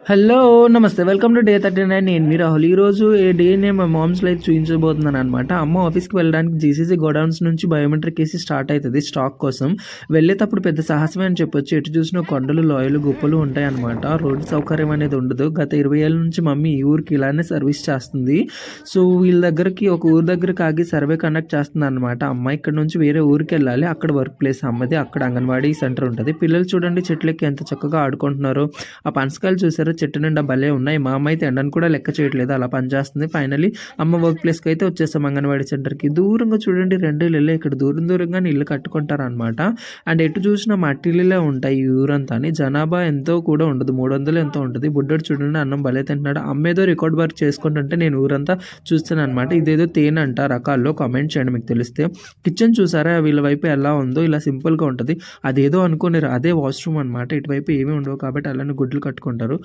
Hello! నమస్తే. Welcome to day 39. నేను మీ రాహుల్. ఈరోజు ఏ డేని మా మామ్స్ లైఫ్ చూయించబోతున్నాననమాట. అమ్మ ఆఫీస్‌కి వెళ్ళడానికి జీసీసీ గోడౌన్స్ నుంచి బయోమెట్రిక్ ఏసి స్టార్ట్ అయితది స్టాక్ కోసం. వెళ్ళేటప్పుడు పెద్ద సాహసమే అని చెప్పొచ్చు. ఎటు చూసినా కొండలు, లోయలు, గుప్పలు ఉంటాయనమాట. రోడ్డు సౌకర్యం అనేది ఉండదు. గత 20 ఏళ్ల నుంచి మమ్మీ ఈ ఊరికి ఇలానే సర్వీస్ చేస్తుంది. సో, వీళ్ళ దగ్గరికి ఒక ఊరు దగ్గరకి ఆగి సర్వే కండక్ట్ చేస్తుందనమాట. అమ్మ ఇక్కడ నుంచి వేరే ఊరికెళ్ళాలి. అక్కడ వర్క్ ప్లేస్ అమ్మది. అక్కడ అంగన్వాడీ సెంటర్ ఉంటది. పిల్లలు చూడండి చెట్లెక్కి ఎంత చక్కగా ఆడుకుంటున్నారో. ఆ పనసకాయలు చూసారా చెట్టు నిండా భలే ఉన్నాయి. మా అమ్మ అయితే ఎండను కూడా లెక్క చేయట్లేదు. అలా పనిచేస్తుంది. ఫైనల్లీ అమ్మ వర్క్ ప్లేస్‌కి అయితే వచ్చేసాం అంగన్వాడీ సెంటర్‌కి. దూరంగా చూడండి 2 ఇళ్ళే ఇక్కడ దూరంగానే ఇల్లు కట్టుకుంటారనమాట. అండ్ ఎటు చూసినా మట్టి ఇల్లులే ఉంటాయి ఈ ఊరంతాని. జనాభా ఎంతో కూడా ఉండదు. 300 ఎంతో ఉంటది. బుడ్డోడు చూడండి అన్నం భలే తింటున్నాడు. అమ్మ ఏదో రికార్డ్ వర్క్ చేసుకుంటుంటే నేను ఊరంతా చూస్తాననమాట. ఇదేదో తేనె అంట రకాల్లో కామెంట్ చేయండి మీకు తెలిస్తే. కిచెన్ చూసారా వీళ్ళ వైపు ఎలా ఉందో ఇలా సింపుల్‌గా ఉంటది. అదేదో అనుకోనిరు అదే వాష్‌రూమ్ అనమాట. ఇటువైపు ఏమీ ఉండవు కాబట్టి అలానే గుడ్లు కట్టుకుంటారు.